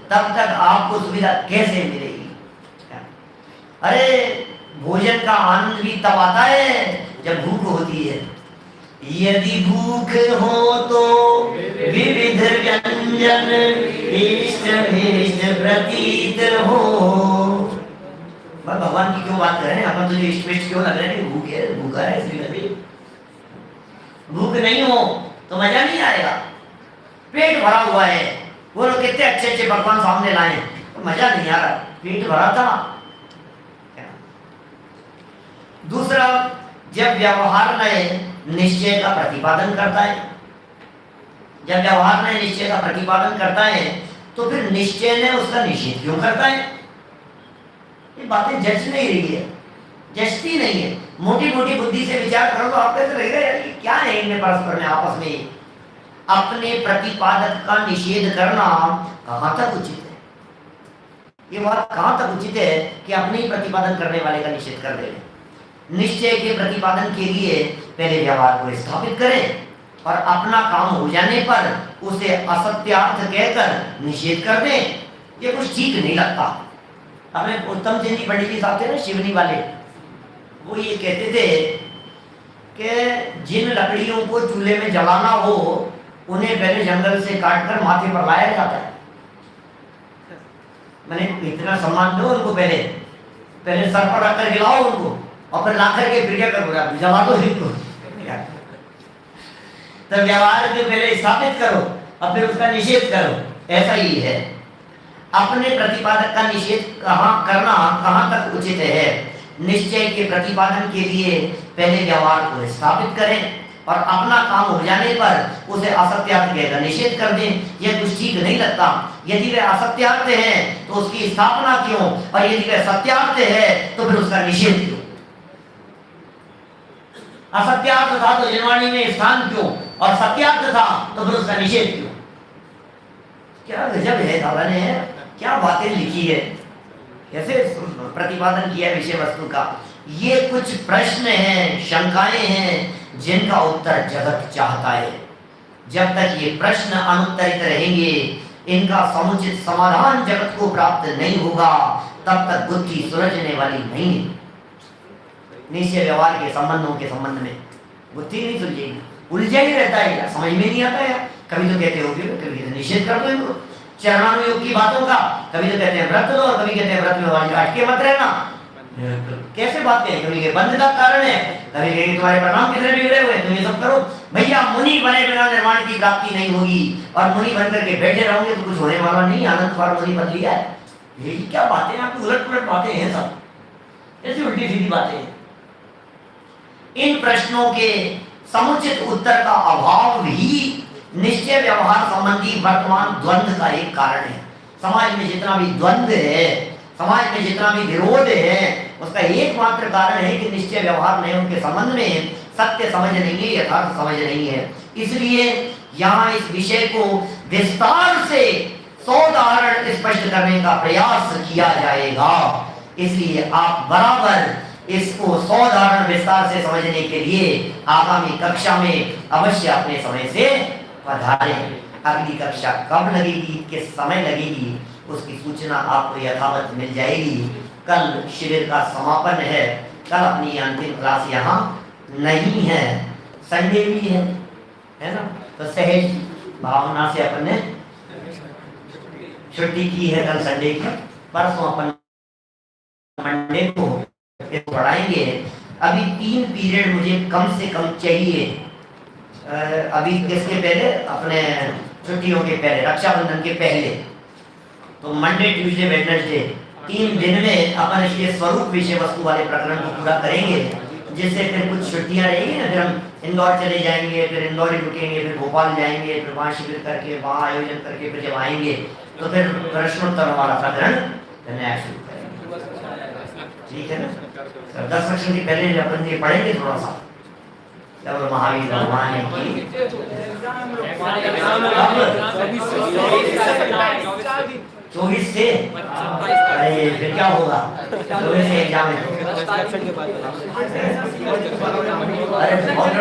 तब तक आपको सुविधा कैसे मिलेगी? अरे भोजन का आनंद भी तब आता है जब भूख होती है। यदि भूख हो तो विविध व्यंजन इष्ट इष्ट प्रतीत हो। भगवान की क्यों बात कर रहे हैं अपन? तुझे इष्ट इष्ट क्यों लग रहे हैं? भूख है, भूखा है इसलिए। भूख नहीं हो तो मजा नहीं आएगा। पेट भरा हुआ है, वो लोग कितने अच्छे अच्छे पकवान सामने लाए, तो मजा नहीं आ रहा, पेट भरा था। दूसरा, जब व्यवहार में निश्चय का प्रतिपादन करता है, जब व्यवहार में निश्चय का प्रतिपादन करता है तो फिर निश्चय ने उसका निषेध क्यों करता है? ये बातें जच नहीं रही है, जचती नहीं है। मोटी मोटी बुद्धि से विचार करो तो आप कैसे रहेगा यार, ये क्या है इनमें परस्पर में आपस में अपने प्रतिपादक का निषेध करना कहाँ तक उचित है? ये बात कहाँ तक उचित है कि अपने ही प्रतिपादन करने वाले का निषेध कर दे? निश्चय के प्रतिपादन के लिए पहले व्यवहार को स्थापित करें और अपना काम हो जाने पर उसे असत्यार्थ कहकर निषेध कर दें। ये कुछ ठीक नहीं लगता। अपने उत्तम चंद जी पंडित जी साहब थे ना शिवनी वाले, वो ये कहते थे कि जिन लकड़ियों को चूल्हे में जलाना हो उन्हें पहले जंगल से काटकर माथे पर लाया जाता है। मैंने इतना सम्मान दो उनको, पहले सर पर रखकर गिलाओ उनको और फिर ला करके फिर क्या करो, जला दो इनको। तो व्यवहार को पहले स्थापित करो और फिर उसका निषेध करो, ऐसा ही है। अपने प्रतिपादक का निषेध कहाँ तक उचित है? निश्चय के प्रतिपादन के लिए पहले व्यवहार को स्थापित करें और अपना काम हो जाने पर उसे असत्यार्थ कहकर निषेध कर दें। यह कुछ ठीक नहीं लगता। यदि वह असत्यार्थ है तो उसकी स्थापना क्यों, और यदि वह सत्यार्थ है तो फिर उसका निषेध क्यों? असत्यार्थ था तो जनवाणी में स्थान क्यों, और सत्यार्थ था तो फिर उसका निषेध क्यों? क्या गजब है दादा ने, क्या बातें लिखी है, कैसे प्रतिपादन किया विषय वस्तु का। ये कुछ प्रश्न हैं, शंकाएं हैं जिनका उत्तर जगत चाहता है। जब तक ये प्रश्न अनुत्तरित रहेंगे, इनका समुचित समाधान जगत को प्राप्त नहीं होगा, तब तक बुद्धि सुलझने वाली नहीं है। निश्चय व्यवहार के संबंधों के संबंध में बुद्धि नहीं सुलझेगी, उलझा ही रहता है, समझ में नहीं आता है। कभी तो कहते हो कभी तो निषेध कर दो इनको चरणानुयोग की बातों का, कभी तो कहते हैं व्रत लो और कभी कहते हैं व्रत में वाली अटके मत रहना। कैसे बात करें? कभी के बंध का कारण है, कभी कहेंगे तुम्हारे परिणाम कितने बिगड़े हुए, तुम ये सब करो। भैया मुनि बने बिना निर्वाण की प्राप्ति नहीं होगी, और मुनि बन करके बैठे रहोगे तो कुछ होने वाला नहीं। आनंद कुमार मुनि बन लिया है, ये क्या बातें आपकी उलट पुलट बातें हैं, सब ऐसी उल्टी सीधी बातें हैं। इन प्रश्नों के समुचित उत्तर का अभाव ही निश्चय व्यवहार संबंधी वर्तमान द्वंद्व का एक कारण है। समाज में जितना भी द्वंद्व है, समाज में जितना भी विरोध है, उसका एकमात्र कारण है कि निश्चय व्यवहार नियम के संबंध में सत्य समझ नहीं है, यथार्थ समझ नहीं है। इसलिए यहाँ इस विषय को विस्तार से 100 उदाहरण स्पष्ट करने का प्रयास किया जाएगा। इसलिए आप बराबर इसको 100 उदाहरण विस्तार से समझने के लिए आगामी कक्षा में अवश्य अपने समय से पधारें। अगली कक्षा कब लगेगी, किस समय लगेगी, उसकी सूचना आपको यथावत मिल जाएगी। कल शिविर का समापन है, कल अपनी अंतिम क्लास यहाँ नहीं है, संडे भी है ना, तो सहज भावना से अपन ने छुट्टी की है कल संडे की। परसों अपन मंडे को पढ़ाएंगे। अभी 3 पीरियड मुझे कम से कम चाहिए। अभी किसके पहले, अपने छुट्टियों के पहले, रक्षाबंधन के पहले, तो मंडे ट्यूसडे वेडनेसडे 3 दिन में अपन इसके स्वरूप विषय वस्तु वाले प्रकरण को पूरा करेंगे। जिससे फिर कुछ छुट्टियां रहेगी ना, फिर हम इंदौर चले जाएंगे, फिर इंदौर ही रुकेंगे, फिर भोपाल जाएंगे, फिर वहाँ शिविर करके वहाँ आयोजन करके फिर जब आएंगे तो फिर प्रश्नोत्तर वाला प्रकरण नया शुरू करेंगे। ठीक है ना सर? 10 सेक्शन की पहले अपन ये पढ़ेंगे थोड़ा सा, जब महावीर भगवान की 24 से, अरे फिर क्या होगा, 24 से एग्जाम है। अरे बहुत